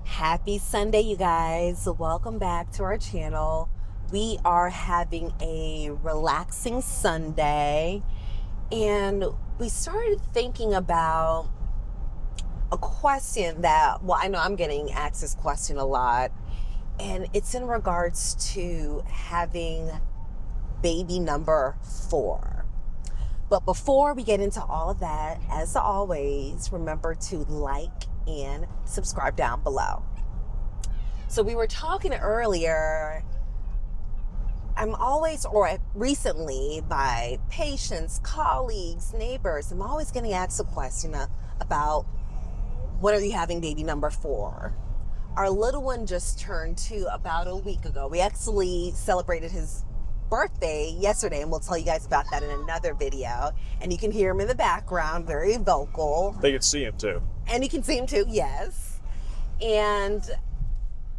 Happy Sunday, you guys. Welcome back to our channel. We are having a relaxing Sunday, and we started thinking about a question that, well, I know I'm getting asked this question a lot, and it's in regards to having baby number 4. But before we get into all of that, as always, remember to like and subscribe down below. So we were talking earlier, recently by patients, colleagues, neighbors, I'm always getting asked a question about when are you having baby number 4? Our little one just turned 2 about a week ago. We actually celebrated his birthday yesterday, and we'll tell you guys about that in another video. And you can hear him in the background, very vocal. They can see him too. And you can see him too, yes. And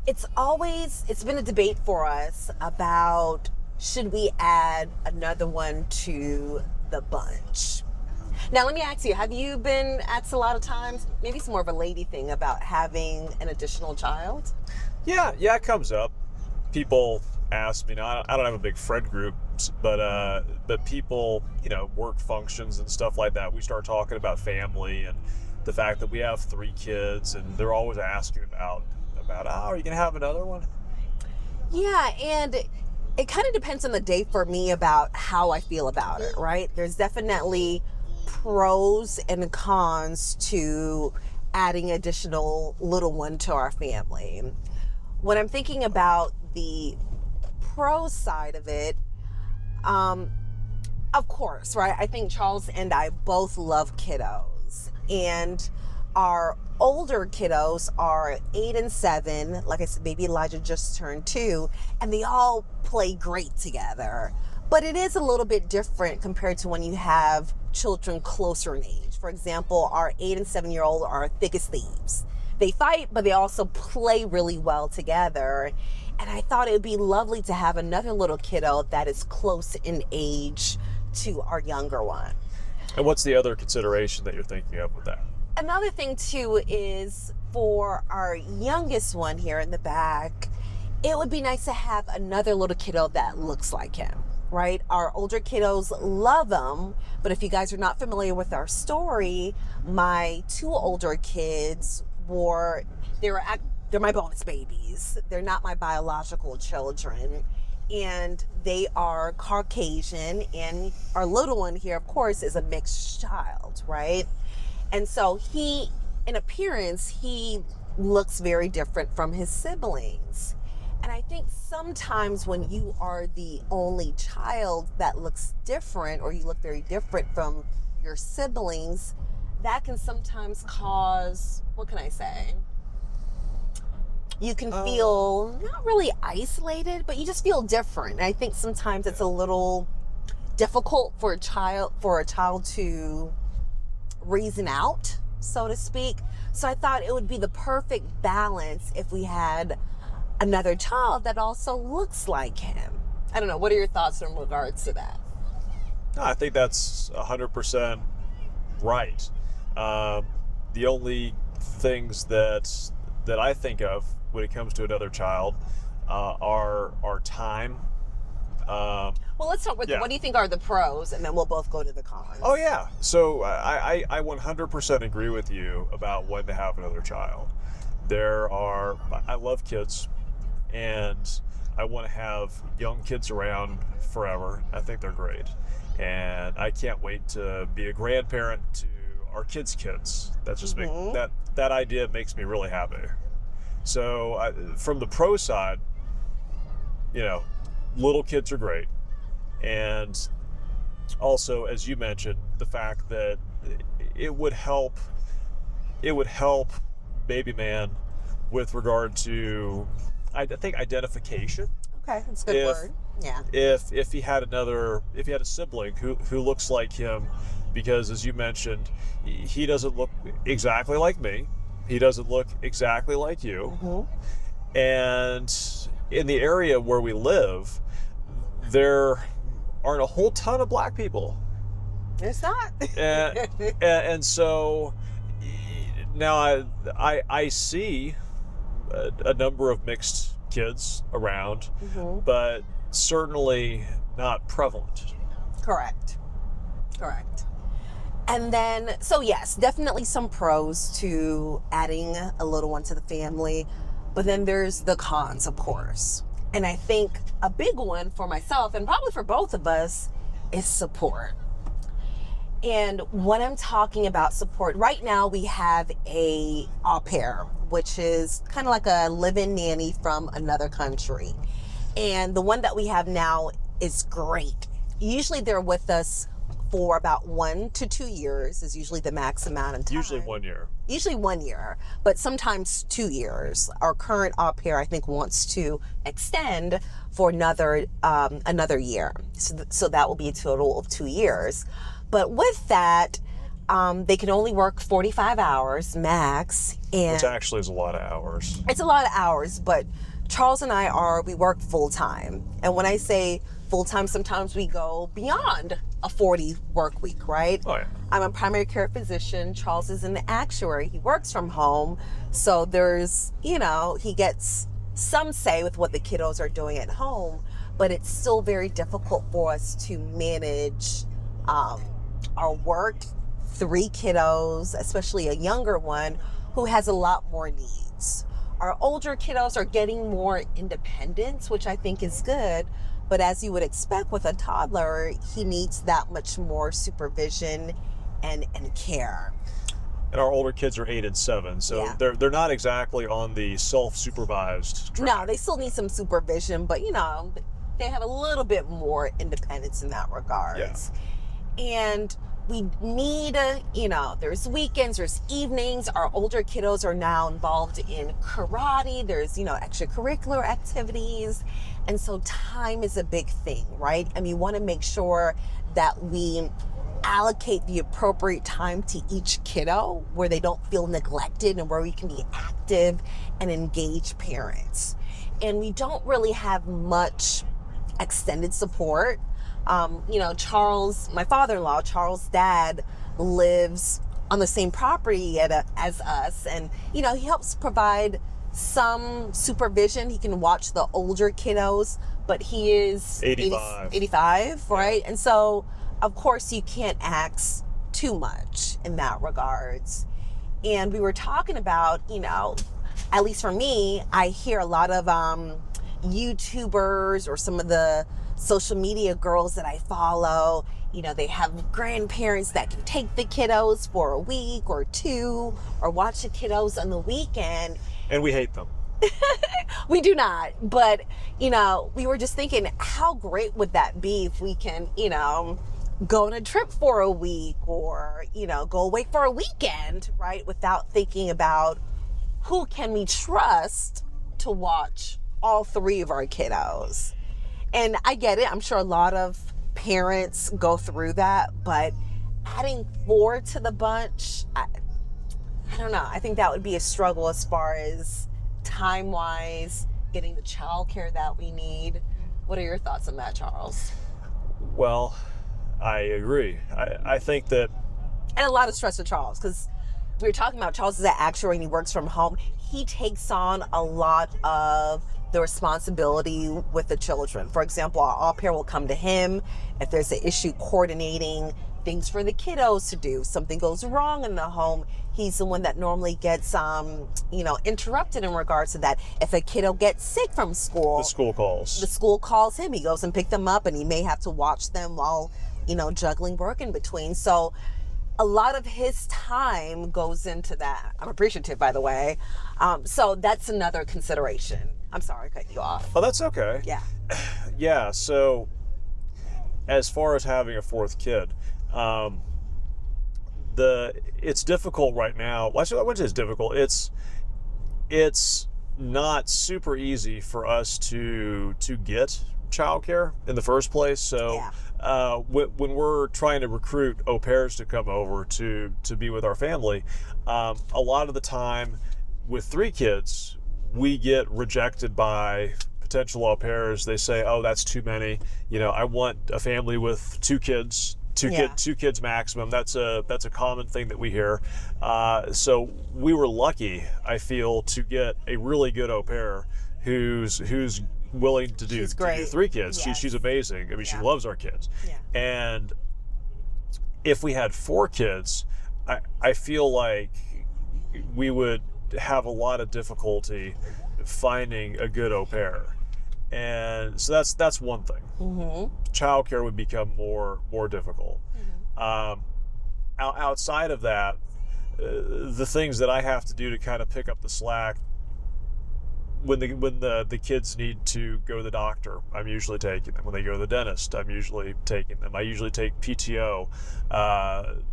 it's been a debate for us about should we add another one to the bunch. Now, let me ask you, have you been asked a lot of times, maybe it's more of a lady thing, about having an additional child? Yeah, it comes up. People ask me. Now, I don't have a big friend group, but people, work functions and stuff like that. We start talking about family and the fact that we have 3 kids, and they're always asking about, are you gonna have another one? Yeah, and it kind of depends on the day for me about how I feel about it, right? There's definitely pros and cons to adding additional little one to our family. When I'm thinking about the pro side of it, of course, right? I think Charles and I both love kiddos, and our older kiddos are 8 and 7. Like I said, baby Elijah just turned 2, and they all play great together. But it is a little bit different compared to when you have children closer in age. For example, our 8 and 7-year-old are thick as thieves. They fight, but they also play really well together. And I thought it would be lovely to have another little kiddo that is close in age to our younger one. And what's the other consideration that you're thinking of with that? Another thing too is for our youngest one here in the back, it would be nice to have another little kiddo that looks like him, right? Our older kiddos love him, but if you guys are not familiar with our story, my 2 older kids they're my bonus babies. They're not my biological children, and they are Caucasian, and our little one here, of course, is a mixed child, right? And so in appearance, he looks very different from his siblings. And I think sometimes when you are the only child that looks different, or you look very different from your siblings, that can sometimes cause, what can I say? You can feel not really isolated, but you just feel different. And I think sometimes it's a little difficult for a child to reason out, so to speak. So I thought it would be the perfect balance if we had another child that also looks like him. I don't know. What are your thoughts in regards to that? No, I think that's 100% right. The only things that I think of when it comes to another child are time. Well, let's start with what do you think are the pros, and then we'll both go to the cons. Oh yeah, so I 100% agree with you about when to have another child. I love kids, and I want to have young kids around forever. I think they're great, and I can't wait to be a grandparent to our kids' kids. That's just that idea makes me really happy. So from the pro side, little kids are great. And also, as you mentioned, the fact that it would help baby man with regard to, I think, identification. Okay, that's a good word. Yeah. If he had a sibling who looks like him, because as you mentioned, he doesn't look exactly like me. He doesn't look exactly like you. Mm-hmm. And in the area where we live, there aren't a whole ton of black people. It's not. and so now I see a number of mixed kids around, but certainly not prevalent. Correct. Correct. And then, so yes, definitely some pros to adding a little one to the family, but then there's the cons, of course. And I think a big one for myself, and probably for both of us, is support. And when I'm talking about support, right now we have a au pair, which is kind of like a live-in nanny from another country. And the one that we have now is great. Usually they're with us for about 1 to 2 years is usually the max amount of time. Usually 1 year. Usually 1 year, but sometimes 2 years. Our current au pair, I think, wants to extend for another year. So that will be a total of 2 years. But with that, they can only work 45 hours max. And which actually is a lot of hours. It's a lot of hours, but Charles and we work full time. And when I say full time, sometimes we go beyond a 40 work week, right? Oh, yeah. I'm a primary care physician. Charles is an actuary. He works from home. So there's, he gets some say with what the kiddos are doing at home, but it's still very difficult for us to manage our work, 3 kiddos, especially a younger one who has a lot more needs. Our older kiddos are getting more independence, which I think is good. But as you would expect with a toddler, he needs that much more supervision and care. And our older kids are 8 and 7, so Yeah. they're not exactly on the self-supervised track. No, they still need some supervision, but they have a little bit more independence in that regards. Yeah. And we need, there's weekends, there's evenings. Our older kiddos are now involved in karate. There's, extracurricular activities. And so time is a big thing, right? And we want to make sure that we allocate the appropriate time to each kiddo where they don't feel neglected and where we can be active and engaged parents. And we don't really have much extended support. Charles, my father-in-law, Charles' dad, lives on the same property as us. And, he helps provide some supervision. He can watch the older kiddos, but he is 85, right? And so, of course, you can't ask too much in that regards. And we were talking about, at least for me, I hear a lot of YouTubers or some of the social media girls that I follow, they have grandparents that can take the kiddos for a week or 2 or watch the kiddos on the weekend. And we hate them. We do not. But, we were just thinking, how great would that be if we can, go on a trip for a week or, go away for a weekend, right? Without thinking about who can we trust to watch all 3 of our kiddos. And I get it. I'm sure a lot of parents go through that, but adding 4 to the bunch, I don't know. I think that would be a struggle as far as time-wise, getting the childcare that we need. What are your thoughts on that, Charles? Well, I agree. I think that... And a lot of stress for Charles, because we were talking about Charles is an actuary and he works from home. He takes on a lot of the responsibility with the children. For example, our au pair will come to him if there's an issue coordinating things for the kiddos to do. Something goes wrong in the home, he's the one that normally gets interrupted in regards to that. If a kiddo gets sick from school, the school calls him. He goes and picks them up, and he may have to watch them while juggling work in between. So a lot of his time goes into that. I'm appreciative, by the way. So that's another consideration. I'm sorry I cut you off. Oh, that's okay. Yeah. Yeah, so as far as having a 4th kid, it's difficult right now. Well, I wouldn't say it's difficult. It's not super easy for us to get childcare in the first place. So Yeah. When we're trying to recruit au pairs to come over to be with our family, a lot of the time with 3 kids, we get rejected by potential au pairs. They say, oh, that's too many. I want a family with 2 kids two kids maximum. That's a common thing that we hear. So we were lucky, I feel, to get a really good au pair who's willing to do 3 kids. Yes. She's amazing. I mean, she loves our kids. Yeah. And if we had 4 kids, I feel like we would have a lot of difficulty finding a good au pair. And so that's one thing. Childcare would become more difficult. Outside of that, the things that I have to do to kind of pick up the slack when the kids need to go to the doctor, I'm usually taking them. When they go to the dentist, I'm usually taking them. I usually take PTO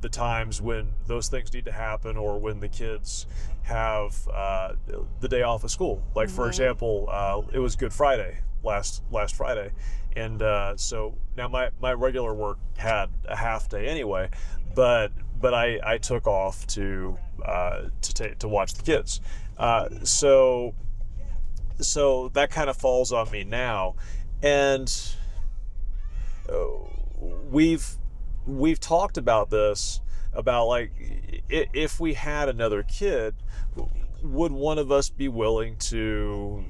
the times when those things need to happen, or when the kids have the day off of school. Like for example, it was Good Friday last Friday, and so now my regular work had a half day anyway, but I took off to watch the kids. So that kind of falls on me now, and we've talked about this, about like, if we had another kid, would one of us be willing to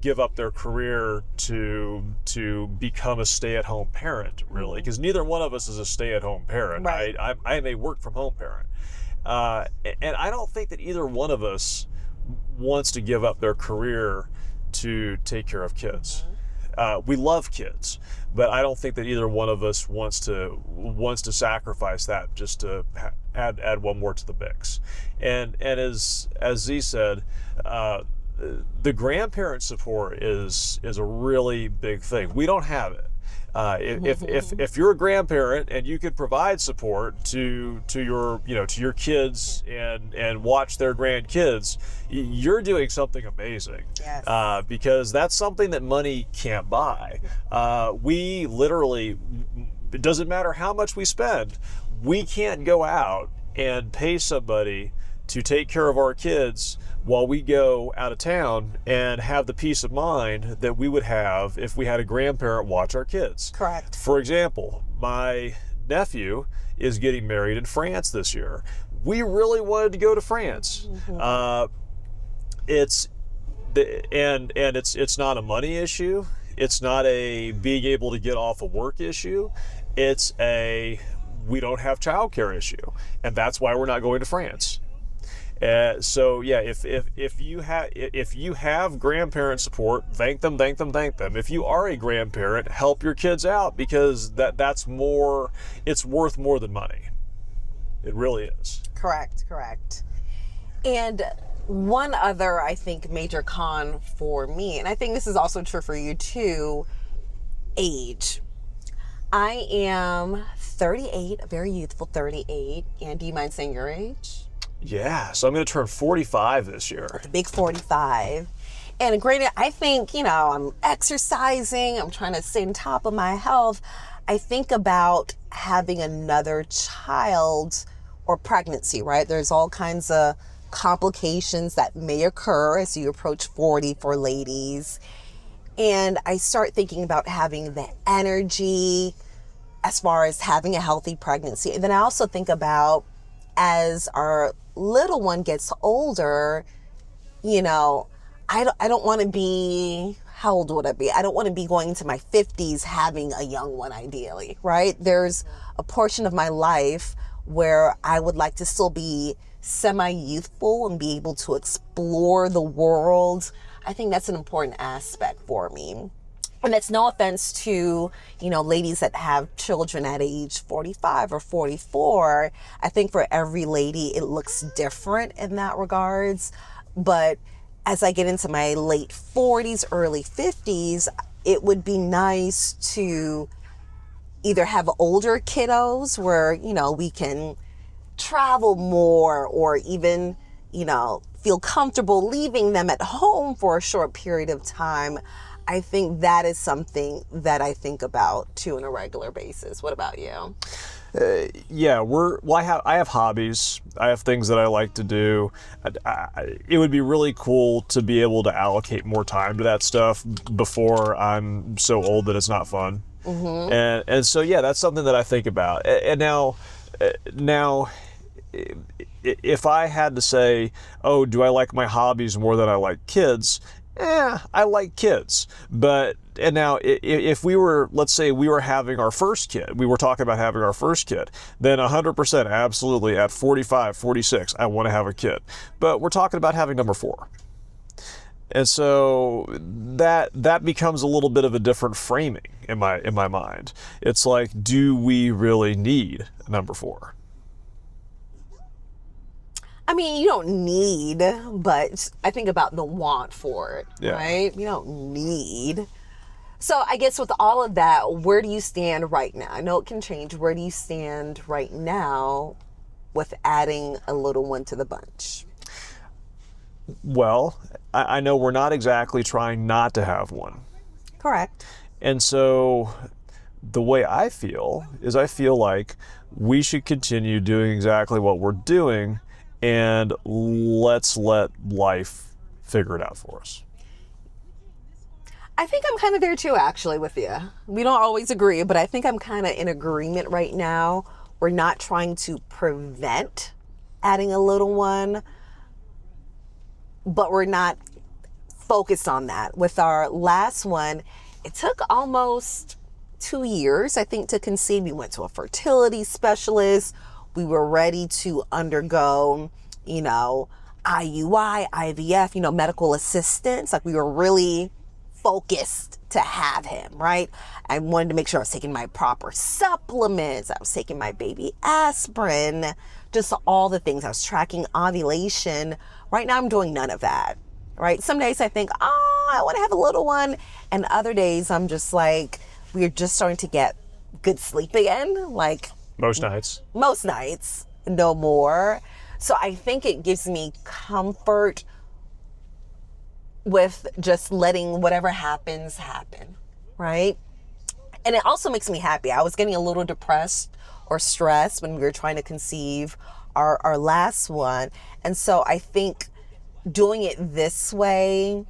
give up their career to become a stay-at-home parent, really? Because neither one of us is a stay-at-home parent. Right. I am a work-from-home parent, and I don't think that either one of us wants to give up their career to take care of kids. We love kids, but I don't think that either one of us wants to sacrifice that just to add one more to the mix. And as Z said, the grandparent support is a really big thing. We don't have it. If you're a grandparent and you could provide support to your kids and watch their grandkids, you're doing something amazing. Yes. Because that's something that money can't buy. We literally, it doesn't matter how much we spend, we can't go out and pay somebody to take care of our kids while we go out of town and have the peace of mind that we would have if we had a grandparent watch our kids. Correct. For example, my nephew is getting married in France this year. We really wanted to go to France. It's not a money issue. It's not a being able to get off of work issue. It's a we don't have childcare issue, and that's why we're not going to France. So yeah, if you have grandparent support, thank them. If you are a grandparent, help your kids out, because that's more. It's worth more than money. It really is. Correct. And one other, I think, major con for me, and I think this is also true for you too, age. I am 38, a very youthful 38. And do you mind saying your age? Yeah, so I'm going to turn 45 this year. The big 45. And granted, I think, I'm exercising, I'm trying to stay on top of my health. I think about having another child or pregnancy, right? There's all kinds of complications that may occur as you approach 40 for ladies. And I start thinking about having the energy as far as having a healthy pregnancy. And then I also think about, as our little one gets older, I don't want to be, how old would I be? I don't want to be going into my 50s having a young one, ideally, right? There's a portion of my life where I would like to still be semi-youthful and be able to explore the world. I think that's an important aspect for me. And that's no offense to, ladies that have children at age 45 or 44. I think for every lady, it looks different in that regards. But as I get into my late 40s, early 50s, it would be nice to either have older kiddos where, we can travel more, or even, feel comfortable leaving them at home for a short period of time. I think that is something that I think about too on a regular basis. What about you? Yeah, I have hobbies. I have things that I like to do. It would be really cool to be able to allocate more time to that stuff before I'm so old that it's not fun. And so yeah, that's something that I think about. And now, if I had to say, oh, do I like my hobbies more than I like kids? I like kids. But, and now if we were, let's say we were having our first kid, we were talking about having our first kid, then 100% absolutely at 45, 46, I want to have a kid. But we're talking about having number 4. And so that becomes a little bit of a different framing in my mind. It's like, do we really need number 4? I mean, you don't need, but I think about the want for it, Yeah. right? You don't need. So I guess with all of that, where do you stand right now? I know it can change. Where do you stand right now with adding a little one to the bunch? Well, I know we're not exactly trying not to have one. Correct. And so the way I feel is I feel like we should continue doing exactly what we're doing, and let's let life figure it out for us. I think I'm kind of there too, actually, with you. We don't always agree, but I think I'm kind of in agreement right now. We're not trying to prevent adding a little one, but we're not focused on that. With our last one, it took almost 2 years, I think, to conceive. We went to a fertility specialist. We were ready to undergo, IUI, IVF, medical assistance. Like, we were really focused to have him, right? I wanted to make sure I was taking my proper supplements. I was taking my baby aspirin, just all the things. I was tracking ovulation. Right now, I'm doing none of that, right? Some days I think, I want to have a little one. And other days I'm just like, we're just starting to get good sleep again. Like, Most nights. No more. So I think it gives me comfort with just letting whatever happens happen, right? And it also makes me happy. I was getting a little depressed or stressed when we were trying to conceive our last one. And so I think doing it this way,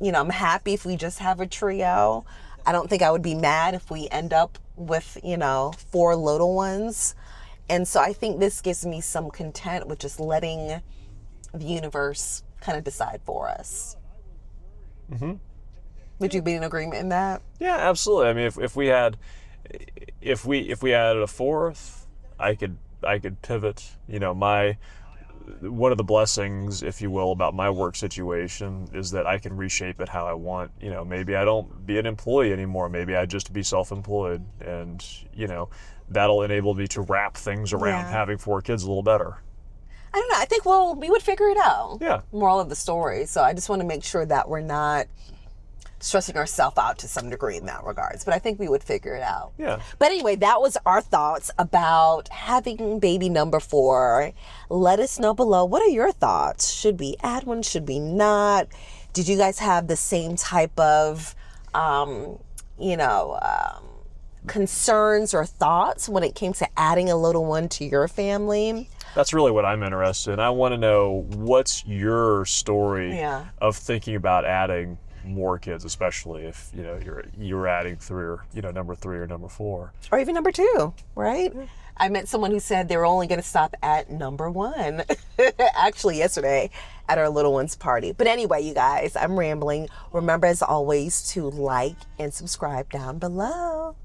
I'm happy if we just have a trio. I don't think I would be mad if we end up with, 4 little ones. And so I think this gives me some content with just letting the universe kind of decide for us. Mm-hmm. Would you be in agreement in that? Yeah, absolutely. I mean, if we added a 4th, I could pivot. One of the blessings, if you will, about my work situation is that I can reshape it how I want. Maybe I don't be an employee anymore. Maybe I just be self-employed, and that'll enable me to wrap things around having 4 kids a little better. I don't know. I think we would figure it out. Yeah. Moral of the story. So I just want to make sure that we're not stressing ourselves out to some degree in that regards. But I think we would figure it out. Yeah. But anyway, that was our thoughts about having baby number 4. Let us know below. What are your thoughts? Should we add one? Should we not? Did you guys have the same type of, concerns or thoughts when it came to adding a little one to your family? That's really what I'm interested in. I want to know, what's your story of thinking about adding more kids, especially if you're adding 3 or number 3 or number 4, or even number 2, right? I met someone who said they were only going to stop at number 1 actually yesterday at our little one's party. But anyway, you guys, I'm rambling. Remember, as always, to like and subscribe down below.